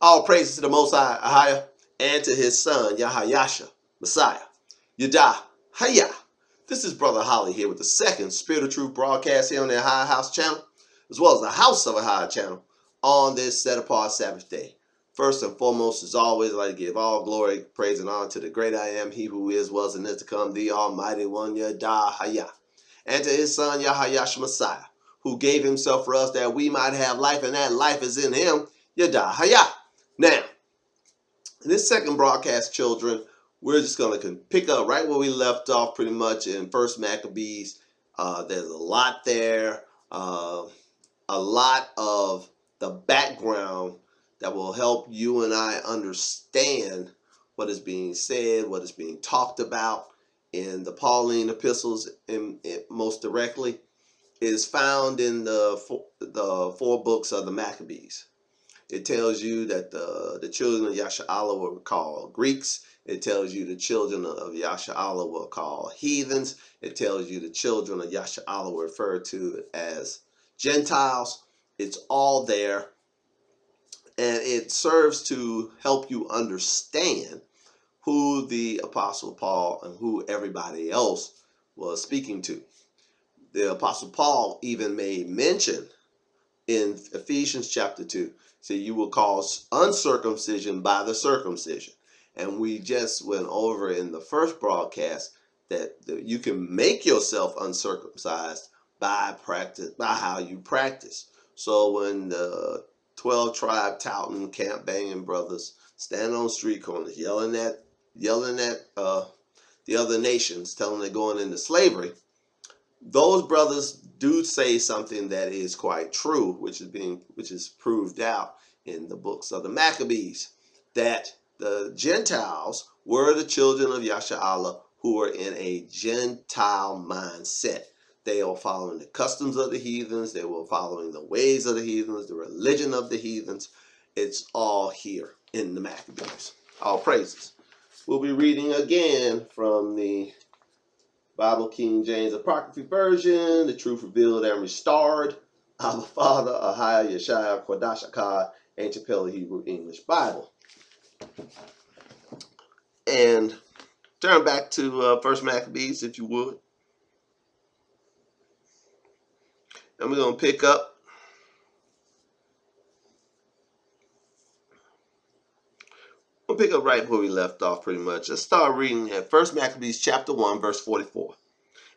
All praises to the Most High, Ahaya, and to his son, Yahayasha, Messiah, Yadahaya. This is Brother Holly here with the second Spirit of Truth broadcast here on the AHAYAH'S channel, as well as the House of Ahaya channel, on this set-apart Sabbath day. First and foremost, as always, I'd like to give all glory, praise, and honor to the great I am, he who is, was, and is to come, the Almighty One, Yadahaya, and to his son, Yahayasha, Messiah, who gave himself for us that we might have life, and that life is in him, Yadahaya. Now, in this second broadcast, children, we're just going to pick up right where we left off pretty much in First Maccabees. There's a lot there, a lot of the background that will help you and I understand what is being said, what is being talked about in the Pauline epistles most directly. It is found in the four books of the Maccabees. It tells you that the children of Yasha'Allah were called Greeks. It tells you the children of Yasha'Allah were called heathens. It tells you the children of Yasha'Allah were referred to as Gentiles. It's all there. And it serves to help you understand who the Apostle Paul and who everybody else was speaking to. The Apostle Paul even made mention in Ephesians chapter 2. So you will cause uncircumcision by the circumcision. And we just went over in the first broadcast that you can make yourself uncircumcised by how you practice. So when the 12 tribe touting, camp banging brothers stand on street corners yelling at the other nations, telling them they're going into slavery, those brothers do say something that is quite true, which is proved out in the books of the Maccabees, that the Gentiles were the children of Yasha'Allah who were in a Gentile mindset. They were following the customs of the heathens. They were following the ways of the heathens, the religion of the heathens. It's all here in the Maccabees. All praises. We'll be reading again from the Bible King James Apocryphy Version, the Truth Revealed and Restored, Our Father, Ahaya, Yeshaya, Kodash Akkad, Ancient Paleo Hebrew English Bible. And turn back to First Maccabees, if you would. And we're going to pick up right where we left off pretty much. Let's start reading at First Maccabees chapter 1, verse 44.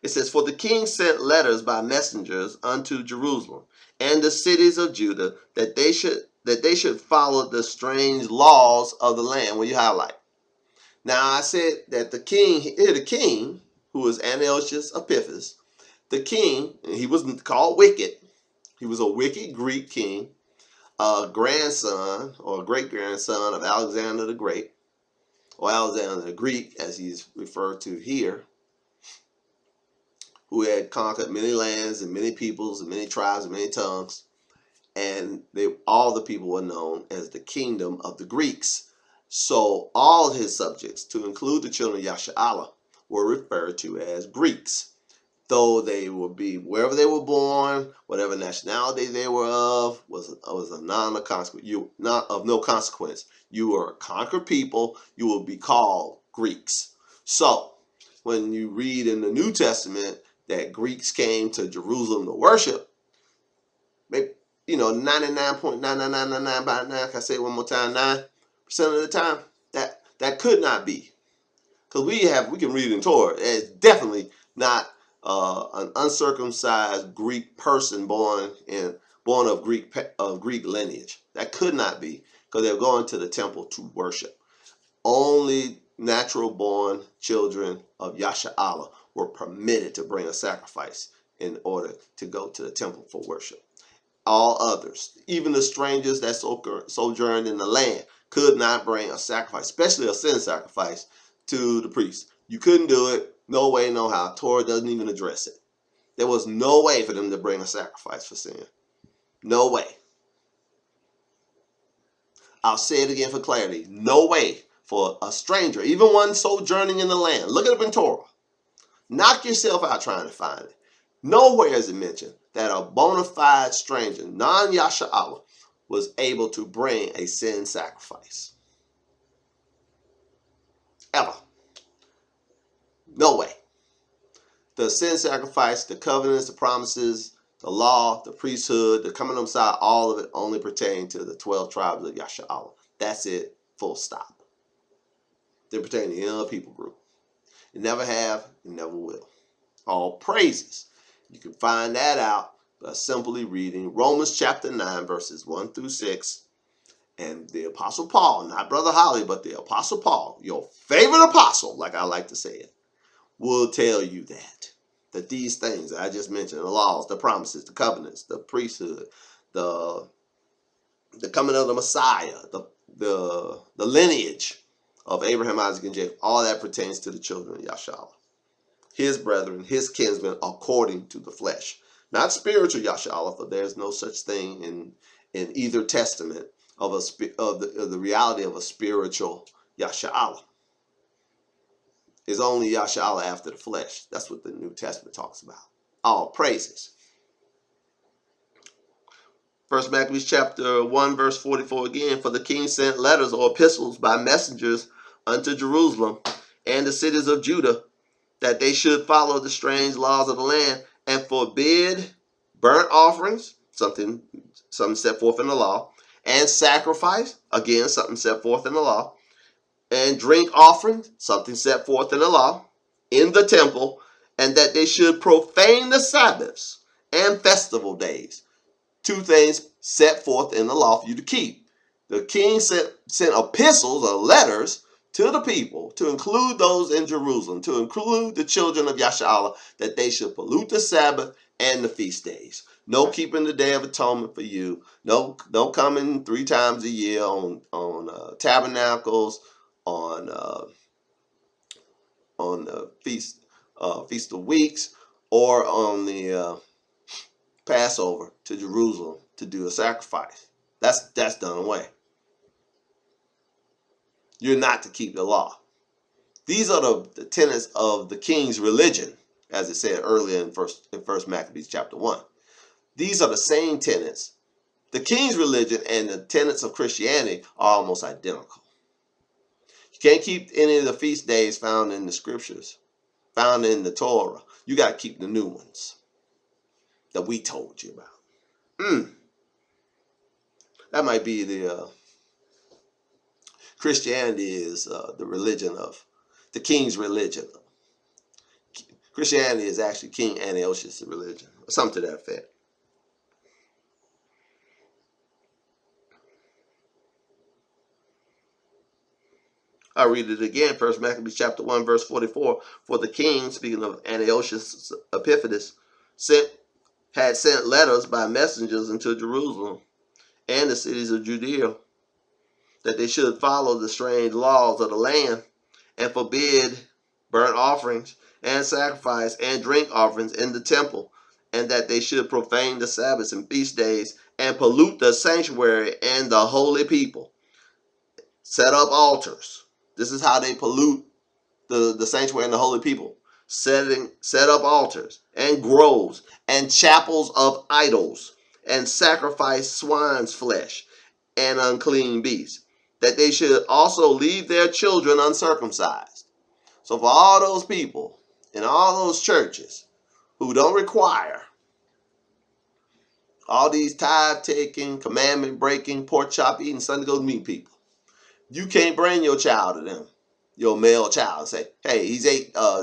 It says, "For the king sent letters by messengers unto Jerusalem and the cities of Judah that they should follow the strange laws of the land." When you highlight. Now I said that the king, who was Antiochus Epiphanes, the king, and he was called wicked. He was a wicked Greek king, a grandson or great-grandson of Alexander the Great, or Alexander the Greek, as he's referred to here, who had conquered many lands and many peoples and many tribes and many tongues. And all the people were known as the kingdom of the Greeks. So all of his subjects, to include the children of Yasha'Allah, were referred to as Greeks. Though they would be wherever they were born, whatever nationality they were of, was not of no consequence. You were a conquered people, you will be called Greeks. So when you read in the New Testament that Greeks came to Jerusalem to worship, maybe 99.99999, can I say it one more time, 9% of the time, that could not be. Because we can read it in Torah. It's definitely not an uncircumcised Greek person born of Greek lineage. That could not be, because they're going to the temple to worship. Only natural born children of Yasha'Allah were permitted to bring a sacrifice in order to go to the temple for worship. All others, even the strangers that sojourned in the land, could not bring a sacrifice, especially a sin sacrifice, to the priest. You couldn't do it. No way, no how. Torah doesn't even address it. There was no way for them to bring a sacrifice for sin. No way. I'll say it again for clarity. No way for a stranger, even one sojourning in the land. Look it up in Torah. Knock yourself out trying to find it. Nowhere is it mentioned that a bona fide stranger, non-Yasha'Allah, was able to bring a sin sacrifice. Ever. No way. The sin sacrifice, the covenants, the promises, the law, the priesthood, the coming on Messiah, all of it only pertain to the 12 tribes of Yasha'Allah. That's it, full stop. They pertain to any other people group. You never have, you never will. All praises. You can find that out by simply reading Romans chapter 9, verses 1 through 6. And the Apostle Paul, not Brother Holly, but the Apostle Paul, your favorite apostle, like I like to say it, will tell you that these things that I just mentioned, the laws, the promises, the covenants, the priesthood, the coming of the Messiah, the lineage of Abraham, Isaac, and Jacob, all that pertains to the children of Yasha'Allah, his brethren, his kinsmen, according to the flesh. Not spiritual Yasha'Allah, for there's no such thing in either testament of the reality of a spiritual Yasha'Allah. Is only Yasha'Allah after the flesh. That's what the New Testament talks about. All praises. First Maccabees chapter 1, verse 44 again. For the king sent letters or epistles by messengers unto Jerusalem and the cities of Judah, that they should follow the strange laws of the land and forbid burnt offerings, something set forth in the law, and sacrifice, again, something set forth in the law, and drink offerings, something set forth in the law, in the temple, and that they should profane the Sabbaths and festival days. Two things set forth in the law for you to keep. The king sent epistles or letters to the people, to include those in Jerusalem, to include the children of Yasha'Allah, that they should pollute the Sabbath and the feast days. No keeping the Day of Atonement for you. No coming 3 times a year on tabernacles, on the feast of weeks, or on the Passover to Jerusalem to do a sacrifice. That's done away. You're not to keep the law. These are the tenets of the king's religion, as it said earlier in First Maccabees chapter 1. These are the same tenets. The king's religion and the tenets of Christianity are almost identical. You can't keep any of the feast days found in the scriptures, found in the Torah. You got to keep the new ones that we told you about. That might be the Christianity is the religion of the king's religion. Christianity is actually King Antiochus' religion, or something to that effect. I'll read it again. First Maccabees chapter 1, verse 44. For the king, speaking of Antiochus Epiphanes, had sent letters by messengers into Jerusalem and the cities of Judea, that they should follow the strange laws of the land and forbid burnt offerings and sacrifice and drink offerings in the temple, and that they should profane the Sabbaths and feast days and pollute the sanctuary and the holy people. Set up altars. This is how they pollute the sanctuary and the holy people. Set up altars and groves and chapels of idols, and sacrifice swine's flesh and unclean beasts, that they should also leave their children uncircumcised. So for all those people in all those churches who don't require all these tithe taking, commandment breaking, pork chop eating, Sunday go meat people, you can't bring your child to them, your male child, and say, hey, he's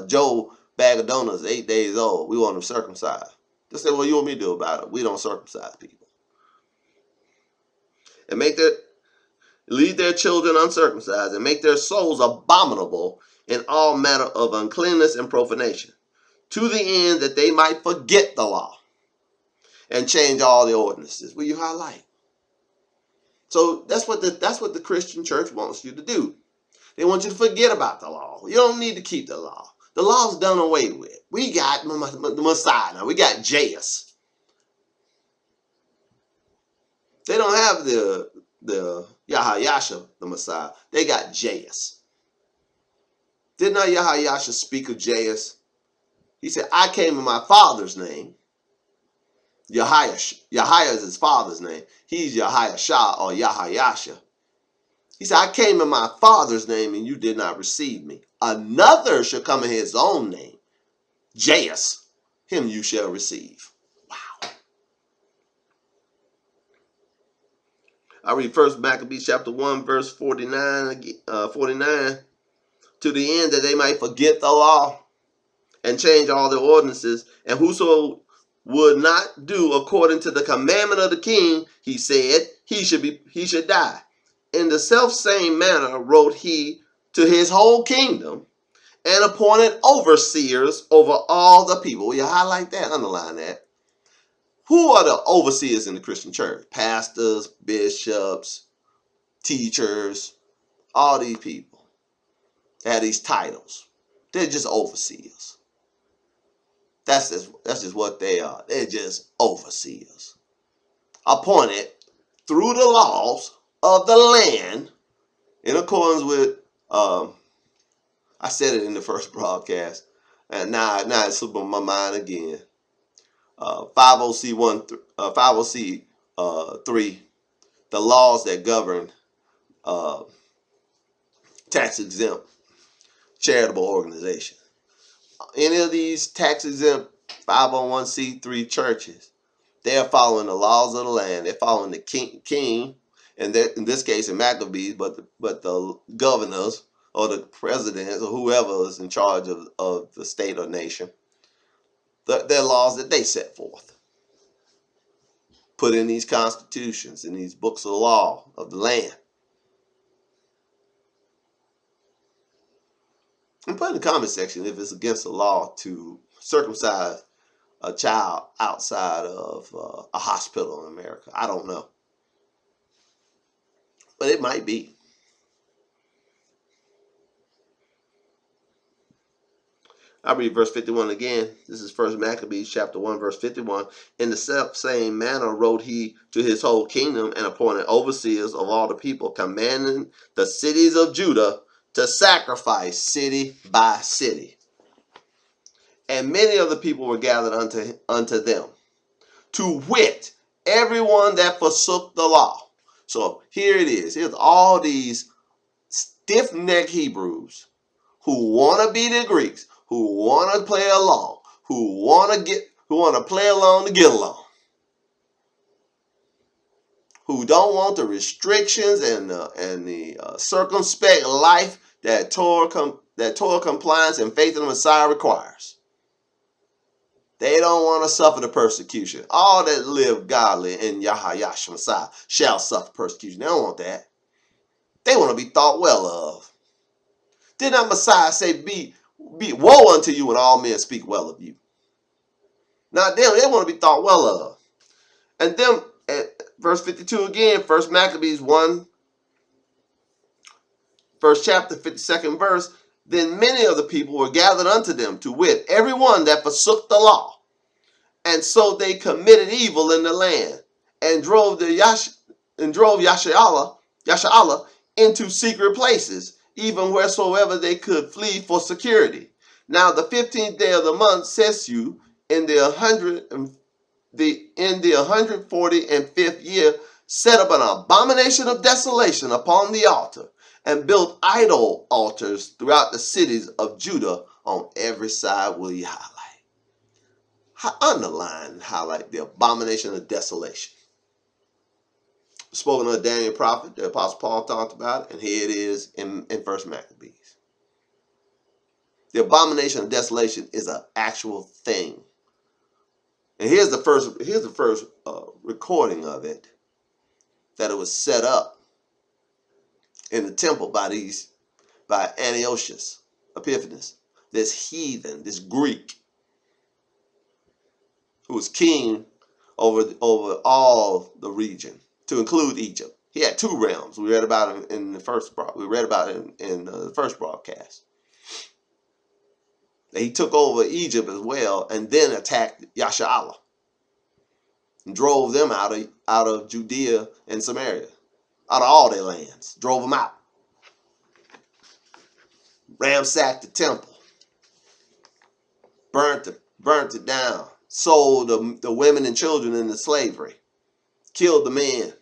Joe bag of donuts, 8 days old, we want him circumcised. They say, well, you want me to do about it? We don't circumcise people. And leave their children uncircumcised, and make their souls abominable in all manner of uncleanness and profanation, to the end that they might forget the law and change all the ordinances. Will you highlight? So that's what the Christian church wants you to do. They want you to forget about the law. You don't need to keep the law. The law's done away with. We got the Messiah now. We got Jesus. They don't have the AHAYAH'S, the Messiah. They got Jesus. Did not AHAYAH'S speak of Jesus? He said, I came in my Father's name, Yahiah is his father's name. He's Yahiah or Yahayasha. He said, I came in my father's name and you did not receive me. Another shall come in his own name. Jas, him you shall receive. Wow. I read first Maccabees chapter 1, verse 49, 49. To the end that they might forget the law and change all their ordinances. And whoso would not do according to the commandment of the king, he said, he should die. In the self same manner wrote he to his whole kingdom and appointed overseers over all the people. Will you highlight that? Underline that. Who are the overseers in the Christian church? Pastors, bishops, teachers, all these people have these titles. They're just overseers. That's just what they are. They're just overseers. Appointed through the laws of the land in accordance with, I said it in the first broadcast, and now it's slipped on my mind again. 50C3, the laws that govern tax exempt charitable organizations. Any of these tax exempt 501c3 churches, they're following the laws of the land. They're following the king, and in this case in Maccabees, but the governors or the presidents or whoever is in charge of the state or nation, their laws that they set forth, put in these constitutions, in these books of law of the land. And put in the comment section if it's against the law to circumcise a child outside of a hospital in America. I don't know. But it might be. I'll read verse 51 again. This is first Maccabees chapter 1, verse 51. In the same manner wrote he to his whole kingdom and appointed overseers of all the people, commanding the cities of Judah to sacrifice city by city. And many of the people were gathered unto them, to wit, everyone that forsook the law. So here it is. Here's all these stiff-necked Hebrews who want to be the Greeks, who want to play along, who want to play along to get along, who don't want the restrictions and the circumspect life that Torah compliance and faith in the Messiah requires. They don't want to suffer the persecution. All that live godly in AHAYAH'S Messiah shall suffer persecution. They don't want that. They want to be thought well of. Did not Messiah say, be woe unto you when all men speak well of you? Not them. They want to be thought well of. And them, at verse 52 again, first Maccabees 1, first chapter, 52nd verse. Then many of the people were gathered unto them, to wit, everyone that forsook the law. And so they committed evil in the land, and drove Yasha'Allah into secret places, even wheresoever they could flee for security. Now the 15th day of the month, Sesu, in the 145th year, set up an abomination of desolation upon the altar, and built idol altars throughout the cities of Judah on every side. Will you highlight? Underline and highlight the abomination of desolation. Spoken of Daniel prophet, the Apostle Paul talked about it, and here it is in First Maccabees. The abomination of desolation is an actual thing. And here's the first recording of it, that it was set up in the temple by Antiochus Epiphanes, this heathen, this Greek, who was king over all the region, to include Egypt. He had two realms. We read about it in the first. We read about it in the first broadcast. He took over Egypt as well, and then attacked Yasha'Allah and drove them out of Judea and Samaria, out of all their lands. Drove them out. Ransacked the temple. Burnt it down. sold the women and children into slavery, killed the men.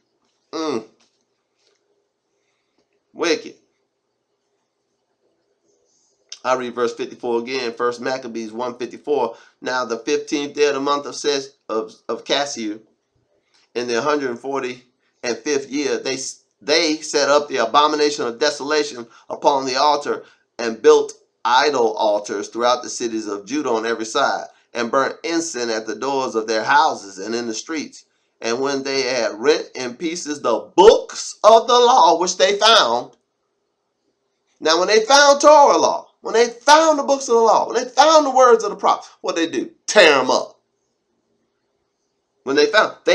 Wicked. I read verse 54 again. First Maccabees 1:54. Now the 15th day of the month of Cassia, in the 145th year, they set up the abomination of desolation upon the altar and built idol altars throughout the cities of Judah on every side, and burnt incense at the doors of their houses and in the streets. And when they had rent in pieces the books of the law which they found, now when they found Torah law, when they found the books of the law, when they found the words of the prophets, what they do? Tear them up. When they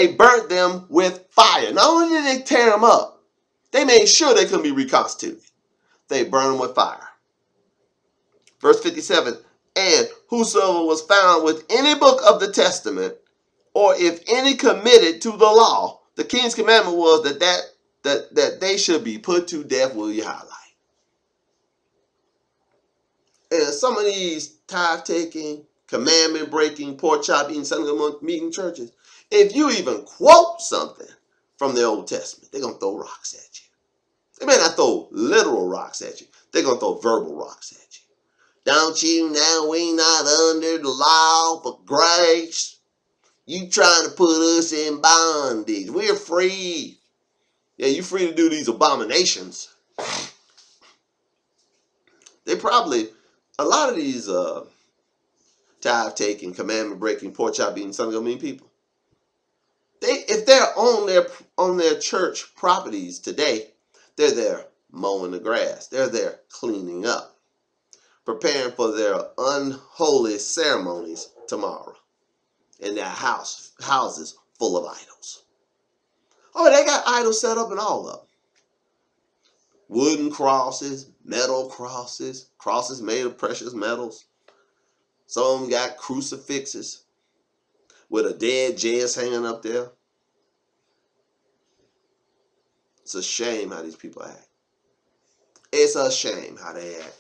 burnt them with fire. Not only did they tear them up, they made sure they couldn't be reconstituted. They burned them with fire. Verse 57, and whosoever was found with any book of the testament, or if any committed to the law, the king's commandment was that they should be put to death. Will you highlight? And some of these tithe-taking, commandment-breaking, pork chop eating, Sunday meeting churches, if you even quote something from the Old Testament, they're going to throw rocks at you. They may not throw literal rocks at you. They're going to throw verbal rocks at you. Don't you know we not under the law for grace? You trying to put us in bondage. We're free. Yeah, you're free to do these abominations. They probably, a lot of these tithe-taking, commandment-breaking, pork chop eating, Sunday mean people, if they're on their church properties today, they're there mowing the grass. They're there cleaning up, preparing for their unholy ceremonies tomorrow in their houses full of idols. Oh, they got idols set up in all of them. Wooden crosses, metal crosses, crosses made of precious metals. Some of them got crucifixes with a dead Jesus hanging up there. It's a shame how these people act. It's a shame how they act.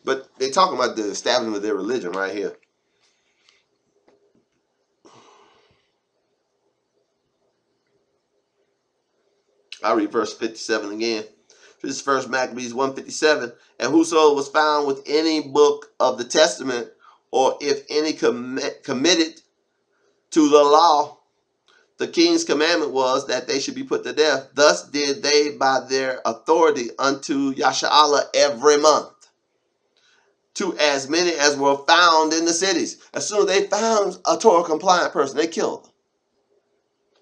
But they're talking about the establishment of their religion right here. I'll read verse 57 again. This is First Maccabees 1:57. And whosoever was found with any book of the testament, or if any committed to the law, the king's commandment was that they should be put to death. Thus did they by their authority unto Yasha'Allah every month, to as many as were found in the cities. As soon as they found a Torah compliant person, they killed them.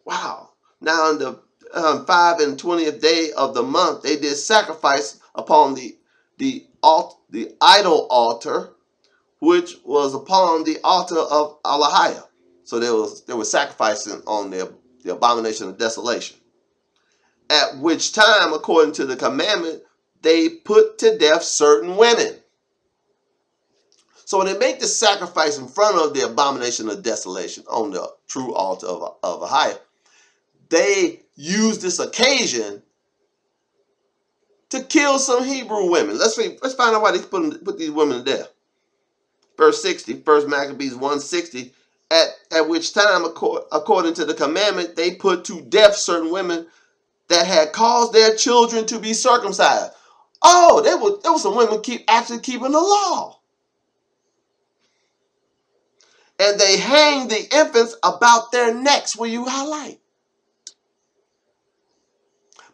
Wow. Now on the 5 and 20th day of the month, they did sacrifice upon the idol altar, which was upon the altar of AHAYAH. So they were sacrificing on the abomination of desolation. At which time, according to the commandment, they put to death certain women. So when they make the sacrifice in front of the abomination of desolation on the true altar of AHAYAH, they use this occasion to kill some Hebrew women. Let's find out why they put these women to death. Verse 60, 1 Maccabees 1:60, at which time, according to the commandment, they put to death certain women that had caused their children to be circumcised. Oh, there were some women actually keeping the law. And they hang the infants about their necks. Will you highlight?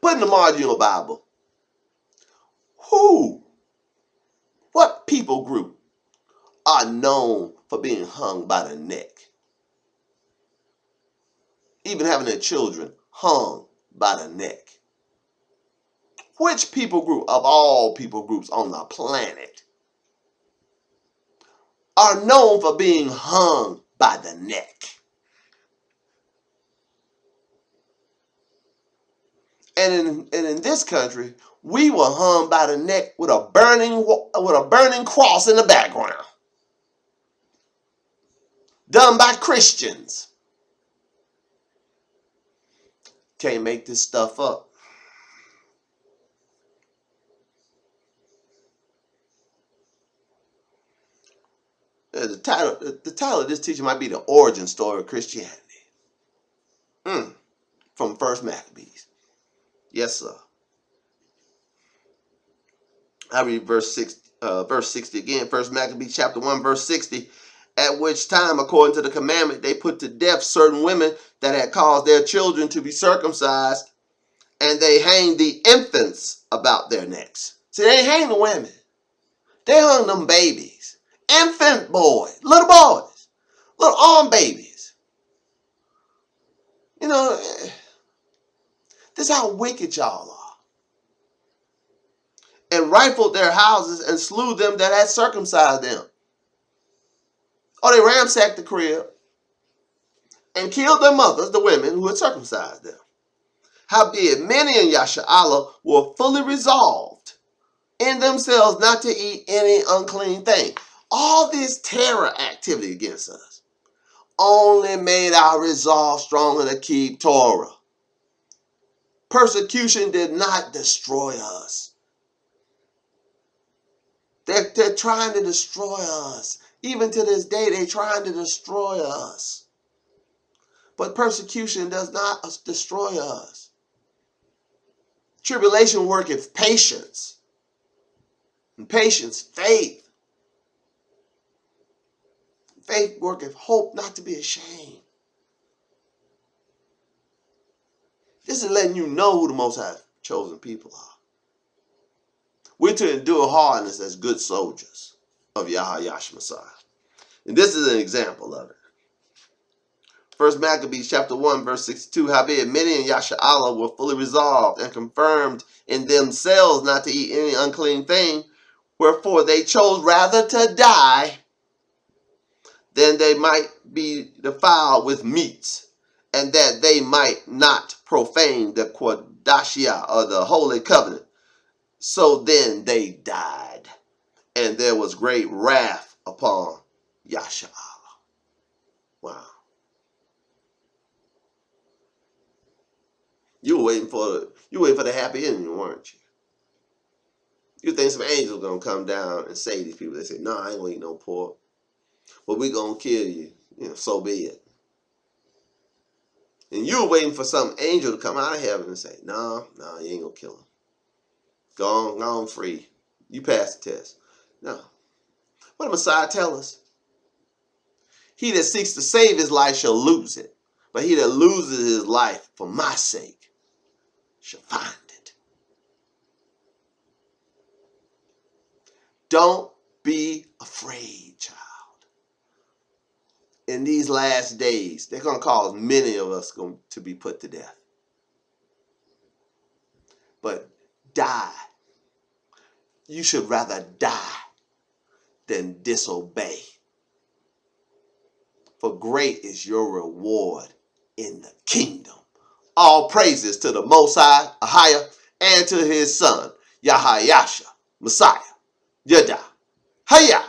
Put in the margin of your Bible. What people group are known for being hung by the neck? Even having their children hung by the neck. Which people group of all people groups on the planet are known for being hung by the neck? And in this country, we were hung by the neck with a burning cross in the background, done by Christians. Can't make this stuff up. The title of this teaching might be The Origin Story of Christianity. From First Maccabees. Yes, sir. I read verse 60 again. First Maccabees chapter 1, verse 60. At which time, according to the commandment, they put to death certain women that had caused their children to be circumcised, and they hanged the infants about their necks. See, they ain't hanged the women. They hung them babies. Infant boys, little arm babies. You know, this is how wicked y'all are. And rifled their houses and slew them that had circumcised them. Or they ransacked the crib and killed their mothers, the women who had circumcised them. Howbeit, many in Yasha'Allah were fully resolved in themselves not to eat any unclean thing. All this terror activity against us only made our resolve stronger to keep Torah. Persecution did not destroy us. They're trying to destroy us. Even to this day, they're trying to destroy us. But persecution does not destroy us. Tribulation worketh patience. And patience, faith. Faith worketh hope, not to be ashamed. This is letting you know who the Most High chosen people are. We're to endure hardness as good soldiers of AHAYAH'S Messiah. And this is an example of it. First Maccabees chapter 1, verse 62. Howbeit, many in Yasha'Allah were fully resolved and confirmed in themselves not to eat any unclean thing, wherefore they chose rather to die than they might be defiled with meats, and that they might not profane the Qadashiyah, or the Holy Covenant. So then they died, and there was great wrath upon Yasha'Allah. Wow. You were waiting for the happy ending, weren't you? You think some angels gonna come down and say to these people, they say, no, I ain't gonna eat no pork. But we gonna kill you. You know, so be it. And you were waiting for some angel to come out of heaven and say, no, you ain't gonna kill him. Go on free. You passed the test. No. What did Messiah tell us? He that seeks to save his life shall lose it. But he that loses his life for my sake shall find it. Don't be afraid, child. In these last days, they're going to cause many of us to be put to death. But die. You should rather die than disobey. For great is your reward in the kingdom. All praises to the Most High, AHAYAH, and to his son, AHAYAH'S Messiah, Yada, Hayah.